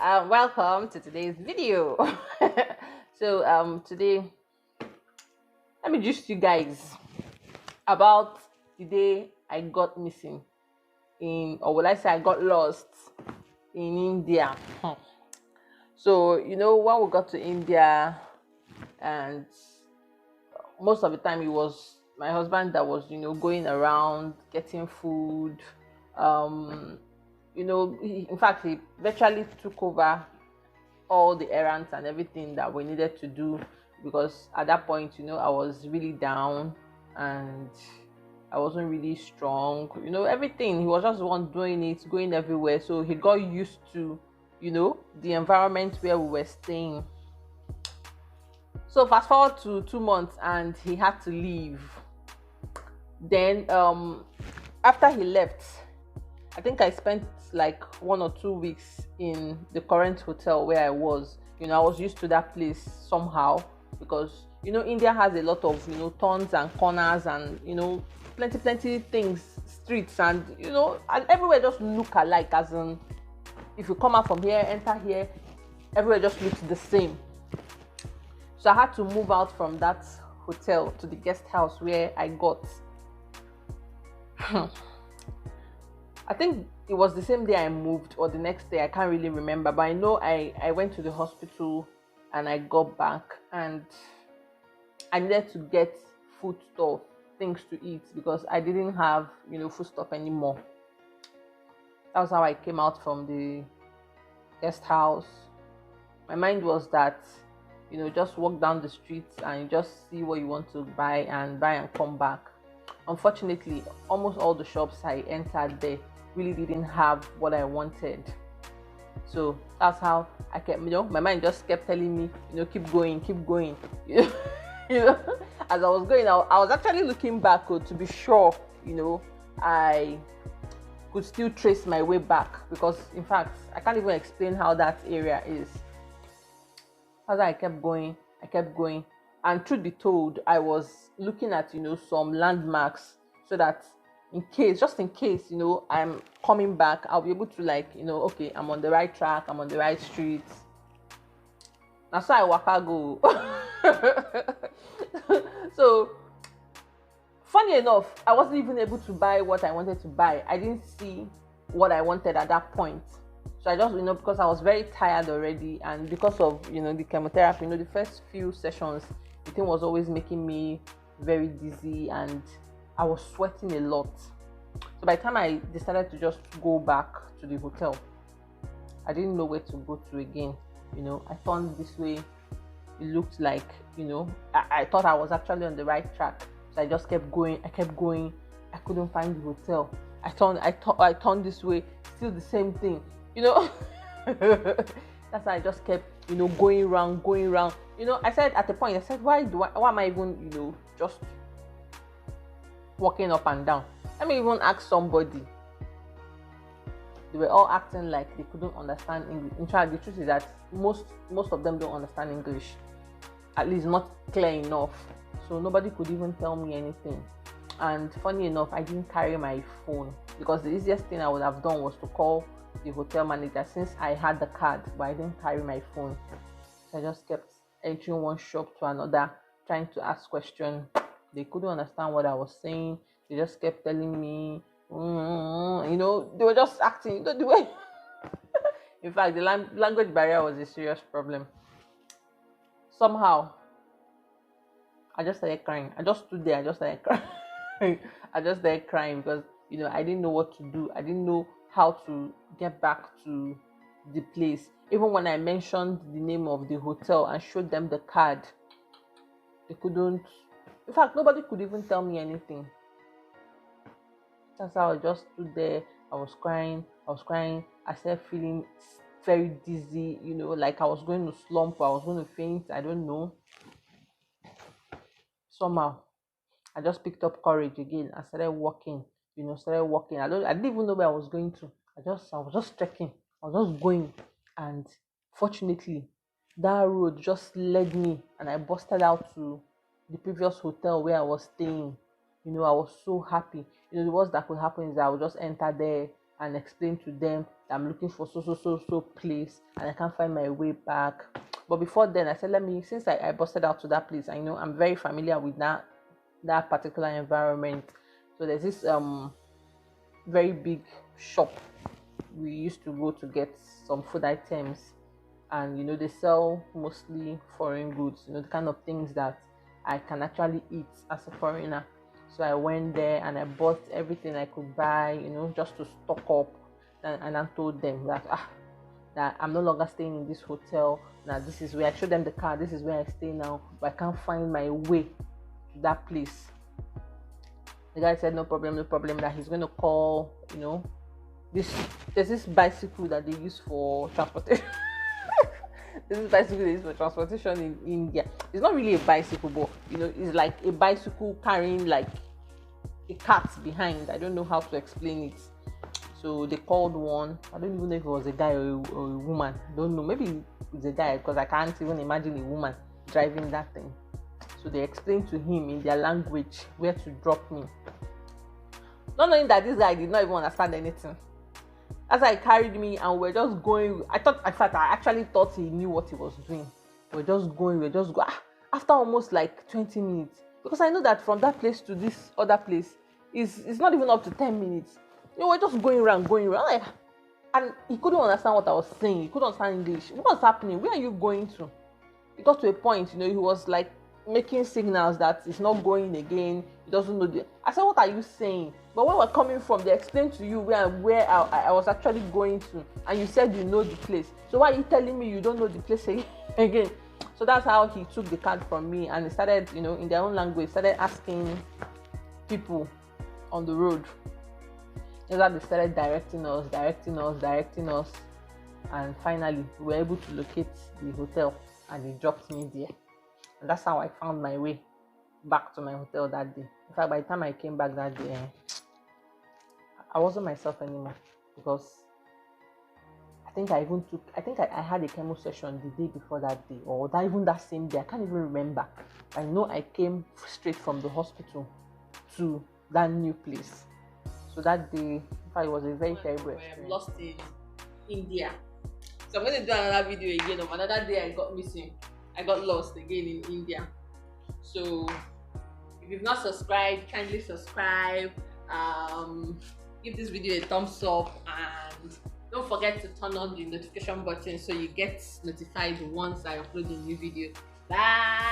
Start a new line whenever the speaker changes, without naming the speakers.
Welcome to today's video. Today, let me just you guys about the day I got missing or will I say I got lost in India. So, when we got to India, and most of the time it was my husband that was, going around getting food. In fact, he virtually took over all the errands and everything that we needed to do, because at that point, I was really down and I wasn't really strong. Everything, he was just the one doing it, going everywhere. So he got used to, the environment where we were staying. So fast forward to 2 months and he had to leave. Then after he left, I think I spent like 1 or 2 weeks in the current hotel where I was. I was used to that place somehow, because India has a lot of turns and corners and plenty things, streets, and and everywhere just look alike. As in, if you come out from here, enter here, everywhere just looks the same. So I had to move out from that hotel to the guest house where I got. I think it was the same day I moved or the next day. I can't really remember, but I know I went to the hospital and I got back and I needed to get food stuff, things to eat, because I didn't have, food stuff anymore. That was how I came out from the guest house. My mind was that, just walk down the streets and just see what you want to buy and come back. Unfortunately, almost all the shops I entered there really didn't have what I wanted. So that's how I kept, my mind just kept telling me, keep going. As I was going, I was actually looking back to be sure, I could still trace my way back, because in fact, I can't even explain how that area is. As I kept going, and truth be told, I was looking at some landmarks, so that just in case I'm coming back, I'll be able to okay, I'm on the right track, I'm on the right streets. That's how I waka go. So funny enough, I wasn't even able to buy what I wanted to buy. I didn't see what I wanted at that point. So I just, because I was very tired already, and because of, the chemotherapy, the first few sessions, the thing was always making me very dizzy and I was sweating a lot. So by the time I decided to just go back to the hotel, I didn't know where to go to again. I turned this way. It looked like, I thought I was actually on the right track. So I just kept going. I I couldn't find the hotel. I turned this way. Still the same thing. That's why I just kept, going round. I said at the point, why am I even, just walking up and down? Let me even ask somebody. They were all acting like they couldn't understand English. In fact, the truth is that most of them don't understand English, at least not clear enough. So nobody could even tell me anything. And funny enough, I didn't carry my phone, because the easiest thing I would have done was to call the hotel manager, since I had the card, but I didn't carry my phone. So I just kept entering one shop to another, trying to ask questions. They couldn't understand what I was saying. They just kept telling me, they were just acting, the way. In fact, the language barrier was a serious problem. Somehow, I just started crying. I just stood there. I just started crying. I just started crying because, I didn't know what to do. I didn't know how to get back to the place. Even when I mentioned the name of the hotel and showed them the card, they couldn't. In fact, nobody could even tell me anything. That's how I just stood there. I was crying. I started feeling very dizzy, like I was going to slump or I was going to faint. I don't know. Somehow, I just picked up courage again and started walking. I didn't even know where I was going to. I was just trekking. I was just going, and fortunately, that road just led me, and I busted out to the previous hotel where I was staying. I was so happy. The worst that could happen is I would just enter there and explain to them I'm looking for so place, and I can't find my way back. But before then, I said, let me, since I busted out to that place, I know I'm very familiar with that particular environment. So there's this very big shop we used to go to get some food items, and they sell mostly foreign goods, the kind of things that I can actually eat as a foreigner. So I went there and I bought everything I could buy, just to stock up. And I told them that I'm no longer staying in this hotel. Now this is where I showed them the car. This is where I stay now, but I can't find my way to that place. The guy said, no problem, that he's going to call, there's this bicycle that they use for transportation. There's this bicycle they use for transportation in India. It's not really a bicycle, but, it's like a bicycle carrying like a cart behind. I don't know how to explain it. So they called one. I don't even know if it was a guy or a woman. I don't know. Maybe it's a guy, because I can't even imagine a woman driving that thing. So they explained to him in their language where to drop me. Not knowing that this guy did not even understand anything. As I carried me and we're just going, I actually thought he knew what he was doing. We're just going. After almost like 20 minutes. Because I know that from that place to this other place, it's not even up to 10 minutes. We're just going around. Like, and he couldn't understand what I was saying. He couldn't understand English. What's happening? Where are you going to? It got to a point, he was like making signals that it's not going again. He doesn't know I said, what are you saying? But where we're coming from, they explained to you where I was actually going to, and you said you know the place. So why are you telling me you don't know the place again? So that's how he took the card from me, and he started, in their own language, started asking people on the road. They started directing us, and finally we were able to locate the hotel, and he dropped me there. And that's how I found my way back to my hotel that day. In fact, by the time I came back that day, I wasn't myself anymore, because I had a chemo session the day before that day, or that same day. I can't even remember. I know I came straight from the hospital to that new place. So that day, in fact, it was a very terrible experience. I'm lost in India. So I'm going to do another video again of another day I got missing. I got lost again in India. So if you've not subscribed, kindly subscribe. Give this video a thumbs up, and don't forget to turn on the notification button so you get notified once I upload a new video. Bye.